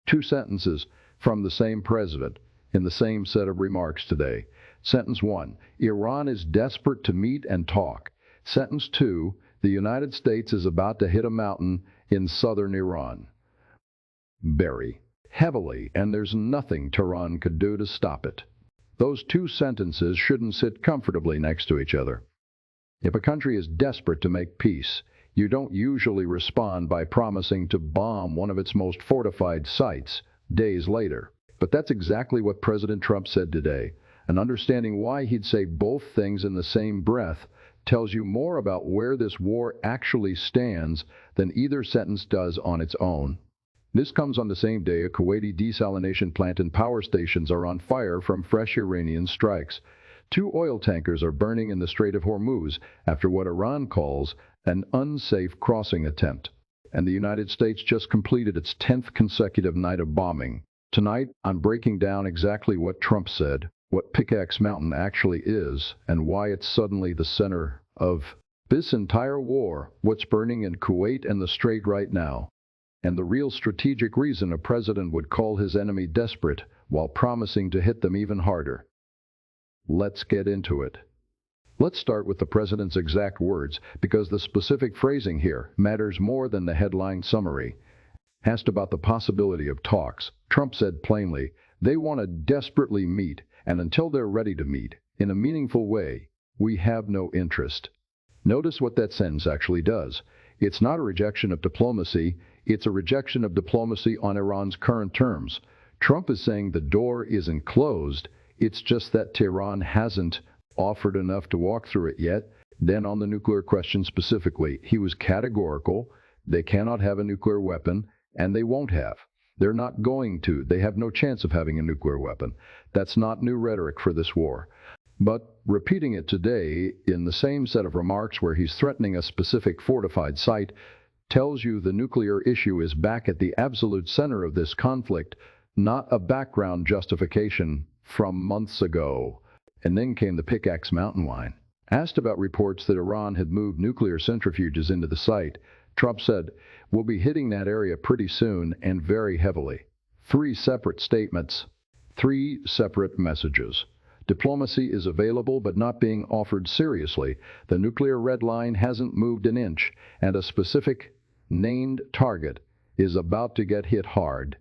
Two sentences from the same president in the same set of remarks today. Sentence 1, Iran is desperate to meet and talk. Sentence 2, the United States is about to hit a mountain in southern Iran. Very heavily, and there's nothing Tehran could do to stop it. Those two sentences shouldn't sit comfortably next to each other. If a country is desperate to make peace, you don't usually respond by promising to bomb one of its most fortified sites days later. But that's exactly what President Trump said today, and understanding why he'd say both things in the same breath tells you more about where this war actually stands than either sentence does on its own. This comes on the same day a Kuwaiti desalination plant and power stations are on fire from fresh Iranian strikes. 2 oil tankers are burning in the Strait of Hormuz after what Iran calls an unsafe crossing attempt. And the United States just completed its 10th consecutive night of bombing. Tonight, I'm breaking down exactly what Trump said, what Pickaxe Mountain actually is, and why it's suddenly the center of this entire war, what's burning in Kuwait and the Strait right now, and the real strategic reason a president would call his enemy desperate while promising to hit them even harder. Let's get into it. Let's start with the president's exact words, because the specific phrasing here matters more than the headline summary. Asked about the possibility of talks, Trump said plainly, they want to desperately meet, and until they're ready to meet, in a meaningful way, we have no interest. Notice what that sentence actually does. It's not a rejection of diplomacy, it's a rejection of diplomacy on Iran's current terms. Trump is saying the door isn't closed, it's just that Tehran hasn't offered enough to walk through it yet. Then on the nuclear question specifically, he was categorical. They cannot have a nuclear weapon, and they won't have. They're not going to. They have no chance of having a nuclear weapon. That's not new rhetoric for this war. But repeating it today in the same set of remarks where he's threatening a specific fortified site tells you the nuclear issue is back at the absolute center of this conflict, not a background justification from months ago. And then came the Pickaxe Mountain line. Asked about reports that Iran had moved nuclear centrifuges into the site, Trump said, we'll be hitting that area pretty soon and very heavily. 3 separate statements, 3 separate messages. Diplomacy is available but not being offered seriously. The nuclear red line hasn't moved an inch, and a specific named target is about to get hit hard.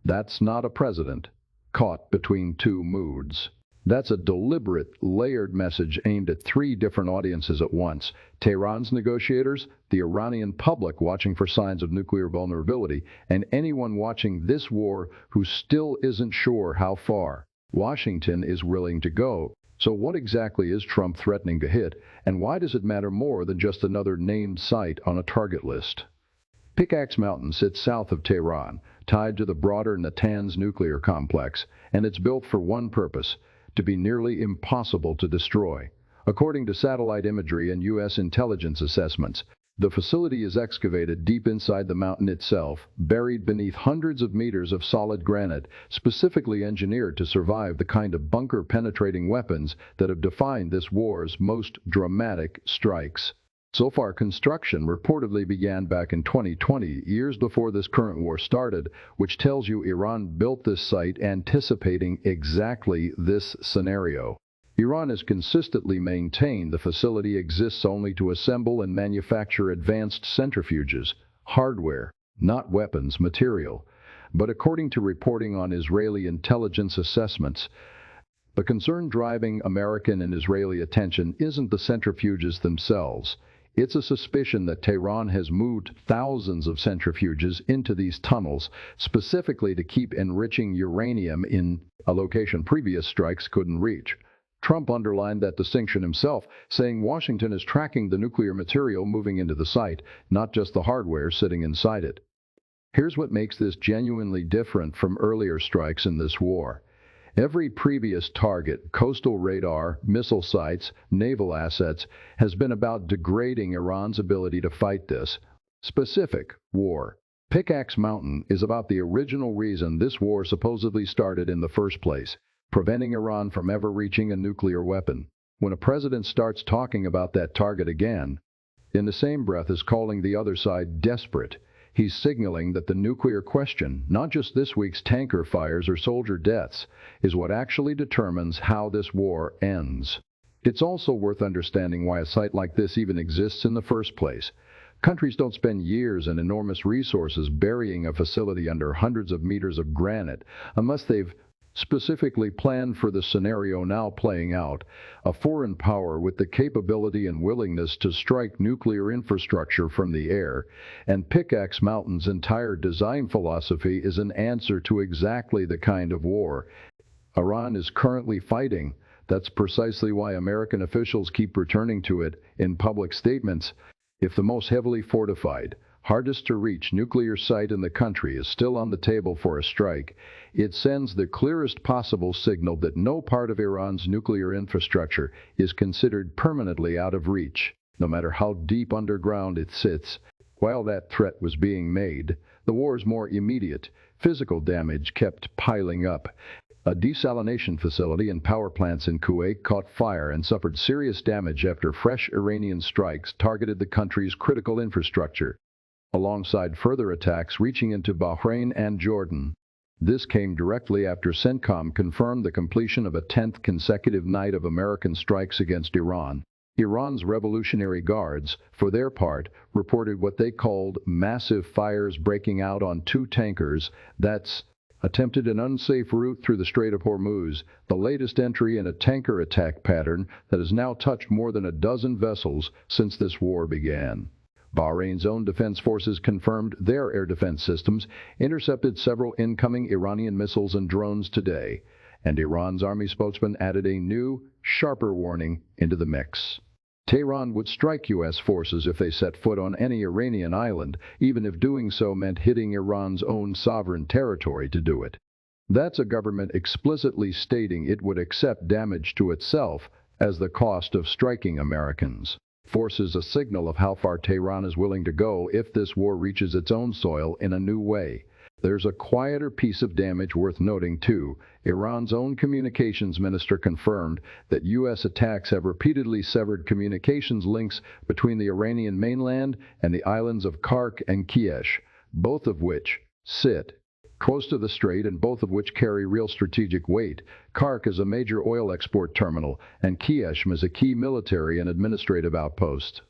That's not a president caught between 2 moods. That's a deliberate, layered message aimed at 3 different audiences at once. Tehran's negotiators, the Iranian public watching for signs of nuclear vulnerability, and anyone watching this war who still isn't sure how far Washington is willing to go. So what exactly is Trump threatening to hit, and why does it matter more than just another named site on a target list? Pickaxe Mountain sits south of Tehran, tied to the broader Natanz nuclear complex, and it's built for one purpose: to be nearly impossible to destroy. According to satellite imagery and U.S. intelligence assessments, the facility is excavated deep inside the mountain itself, buried beneath hundreds of meters of solid granite, specifically engineered to survive the kind of bunker-penetrating weapons that have defined this war's most dramatic strikes. So far, construction reportedly began back in 2020, years before this current war started, which tells you Iran built this site anticipating exactly this scenario. Iran has consistently maintained the facility exists only to assemble and manufacture advanced centrifuges, hardware, not weapons material. But according to reporting on Israeli intelligence assessments, the concern driving American and Israeli attention isn't the centrifuges themselves. It's a suspicion that Tehran has moved thousands of centrifuges into these tunnels, specifically to keep enriching uranium in a location previous strikes couldn't reach. Trump underlined that distinction himself, saying Washington is tracking the nuclear material moving into the site, not just the hardware sitting inside it. Here's what makes this genuinely different from earlier strikes in this war. Every previous target, coastal radar, missile sites, naval assets, has been about degrading Iran's ability to fight this specific war. Pickaxe Mountain is about the original reason this war supposedly started in the first place, preventing Iran from ever reaching a nuclear weapon. When a president starts talking about that target again, in the same breath as calling the other side desperate, He's signaling that the nuclear question, not just this week's tanker fires or soldier deaths, is what actually determines how this war ends. It's also worth understanding why a site like this even exists in the first place. Countries don't spend years and enormous resources burying a facility under hundreds of meters of granite unless they've specifically planned for the scenario now playing out, a foreign power with the capability and willingness to strike nuclear infrastructure from the air. And Pickaxe Mountain's entire design philosophy is an answer to exactly the kind of war Iran is currently fighting. That's precisely why American officials keep returning to it in public statements. If the most heavily fortified, hardest-to-reach nuclear site in the country is still on the table for a strike, it sends the clearest possible signal that no part of Iran's nuclear infrastructure is considered permanently out of reach, no matter how deep underground it sits. While that threat was being made, the war's more immediate, physical damage kept piling up. A desalination facility and power plants in Kuwait caught fire and suffered serious damage after fresh Iranian strikes targeted the country's critical infrastructure, alongside further attacks reaching into Bahrain and Jordan. This came directly after CENTCOM confirmed the completion of a 10th consecutive night of American strikes against Iran. Iran's Revolutionary Guards, for their part, reported what they called massive fires breaking out on 2 tankers that's attempted an unsafe route through the Strait of Hormuz, the latest entry in a tanker attack pattern that has now touched more than a dozen vessels since this war began. Bahrain's own defense forces confirmed their air defense systems intercepted several incoming Iranian missiles and drones today, and Iran's army spokesman added a new, sharper warning into the mix. Tehran would strike U.S. forces if they set foot on any Iranian island, even if doing so meant hitting Iran's own sovereign territory to do it. That's a government explicitly stating it would accept damage to itself as the cost of striking Americans. Forces a signal of how far Tehran is willing to go if this war reaches its own soil in a new way. There's a quieter piece of damage worth noting, too. Iran's own communications minister confirmed that U.S. attacks have repeatedly severed communications links between the Iranian mainland and the islands of Kark and Kiesh, both of which sit close to the strait and both of which carry real strategic weight. Kark is a major oil export terminal, and Kiesh is a key military and administrative outpost.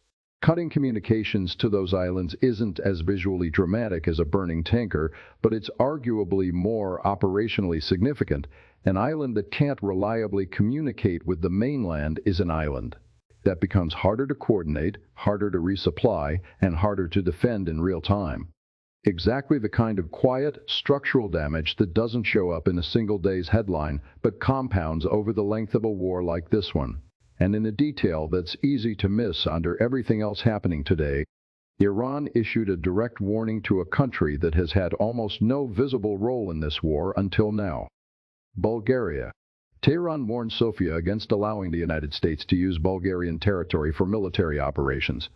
Cutting communications to those islands isn't as visually dramatic as a burning tanker, but it's arguably more operationally significant. An island that can't reliably communicate with the mainland is an island that becomes harder to coordinate, harder to resupply, and harder to defend in real time. Exactly the kind of quiet, structural damage that doesn't show up in a single day's headline, but compounds over the length of a war like this one. And in a detail that's easy to miss under everything else happening today, Iran issued a direct warning to a country that has had almost no visible role in this war until now. Bulgaria. Tehran warned Sofia against allowing the United States to use Bulgarian territory for military operations,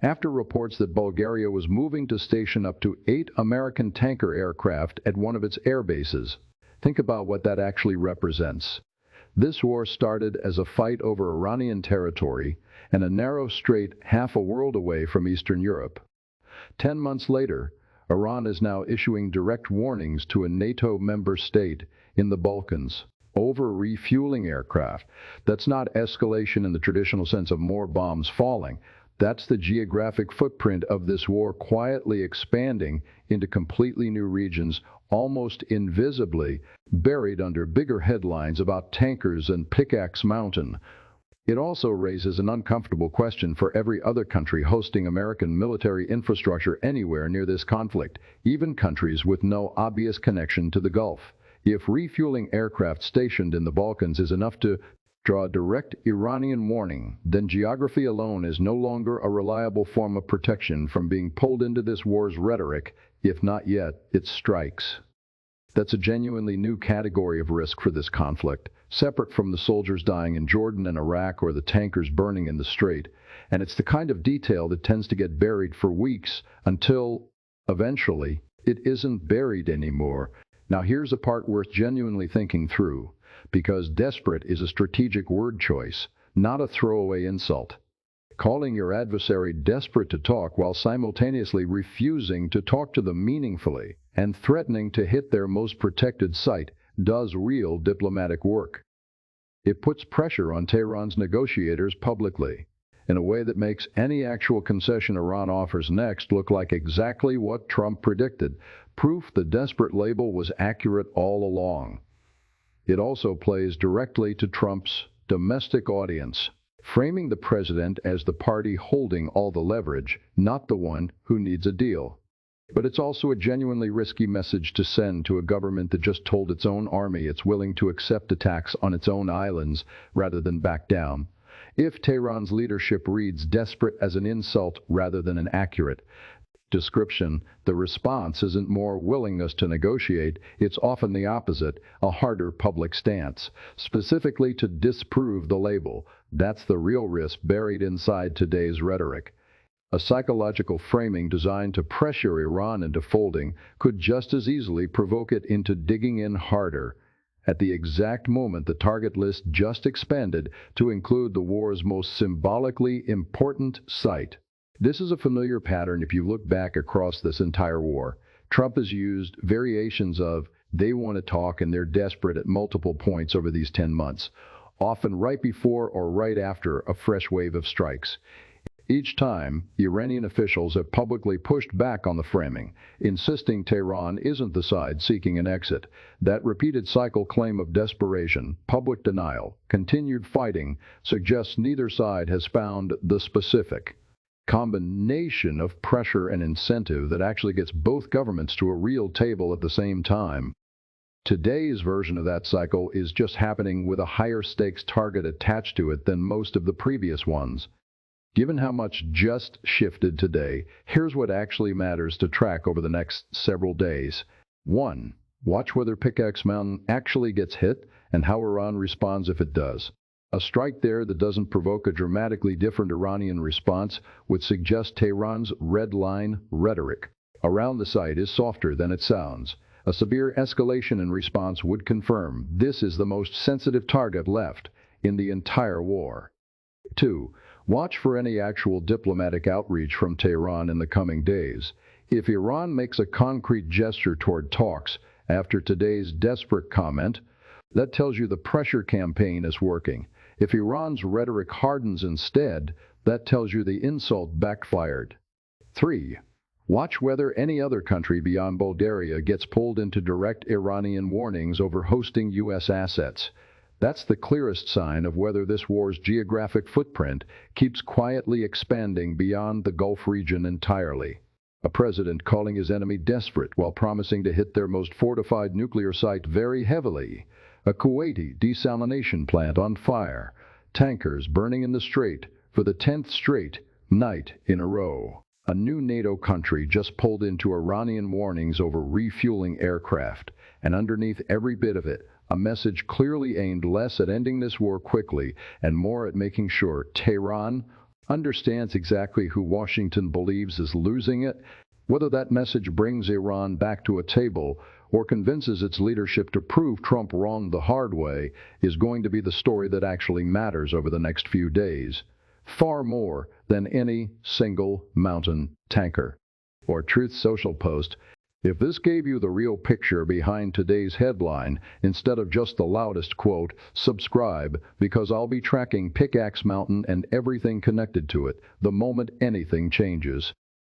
after reports that Bulgaria was moving to station up to 8 American tanker aircraft at one of its air bases. Think about what that actually represents. This war started as a fight over Iranian territory and a narrow strait half a world away from Eastern Europe. 10 months later, Iran is now issuing direct warnings to a NATO member state in the Balkans over refueling aircraft. That's not escalation in the traditional sense of more bombs falling. That's the geographic footprint of this war quietly expanding into completely new regions, almost invisibly, buried under bigger headlines about tankers and Pickaxe Mountain. It also raises an uncomfortable question for every other country hosting American military infrastructure anywhere near this conflict, even countries with no obvious connection to the Gulf. If refueling aircraft stationed in the Balkans is enough to draw a direct Iranian warning, then geography alone is no longer a reliable form of protection from being pulled into this war's rhetoric, if not yet its strikes. That's a genuinely new category of risk for this conflict, separate from the soldiers dying in Jordan and Iraq or the tankers burning in the strait, and it's the kind of detail that tends to get buried for weeks until, eventually, it isn't buried anymore. Now here's a part worth genuinely thinking through, because desperate is a strategic word choice, not a throwaway insult. calling your adversary desperate to talk while simultaneously refusing to talk to them meaningfully and threatening to hit their most protected site does real diplomatic work. It puts pressure on Tehran's negotiators publicly, in a way that makes any actual concession Iran offers next look like exactly what Trump predicted, proof the desperate label was accurate all along. It also plays directly to Trump's domestic audience, framing the president as the party holding all the leverage, not the one who needs a deal. But it's also a genuinely risky message to send to a government that just told its own army it's willing to accept attacks on its own islands rather than back down. If Tehran's leadership reads desperate as an insult rather than an accurate description, the response isn't more willingness to negotiate, it's often the opposite, a harder public stance, specifically to disprove the label. That's the real risk buried inside today's rhetoric. A psychological framing designed to pressure Iran into folding could just as easily provoke it into digging in harder, at the exact moment the target list just expanded to include the war's most symbolically important site. This is a familiar pattern if you look back across this entire war. Trump has used variations of "they want to talk" and "they're desperate" at multiple points over these 10 months, often right before or right after a fresh wave of strikes. Each time, Iranian officials have publicly pushed back on the framing, insisting Tehran isn't the side seeking an exit. That repeated cycle claim of desperation, public denial, continued fighting suggests neither side has found the specific combination of pressure and incentive that actually gets both governments to a real table at the same time. Today's version of that cycle is just happening with a higher stakes target attached to it than most of the previous ones. Given how much just shifted today, here's what actually matters to track over the next several days. 1. Watch whether Pickaxe Mountain actually gets hit and how Iran responds if it does. A strike there that doesn't provoke a dramatically different Iranian response would suggest Tehran's red line rhetoric around the site is softer than it sounds. A severe escalation in response would confirm this is the most sensitive target left in the entire war. 2. Watch for any actual diplomatic outreach from Tehran in the coming days. If Iran makes a concrete gesture toward talks after today's desperate comment, that tells you the pressure campaign is working. If Iran's rhetoric hardens instead, that tells you the insult backfired. 3. Watch whether any other country beyond Bulgaria gets pulled into direct Iranian warnings over hosting U.S. assets. That's the clearest sign of whether this war's geographic footprint keeps quietly expanding beyond the Gulf region entirely. A president calling his enemy desperate while promising to hit their most fortified nuclear site very heavily. A Kuwaiti desalination plant on fire. Tankers burning in the strait for the 10th straight night in a row. A new NATO country just pulled into Iranian warnings over refueling aircraft. And underneath every bit of it, a message clearly aimed less at ending this war quickly and more at making sure Tehran understands exactly who Washington believes is losing it. Whether that message brings Iran back to a table or convinces its leadership to prove Trump wrong the hard way is going to be the story that actually matters over the next few days, far more than any single mountain tanker or Truth Social post. If this gave you the real picture behind today's headline, instead of just the loudest quote, subscribe, because I'll be tracking Pickaxe Mountain and everything connected to it the moment anything changes.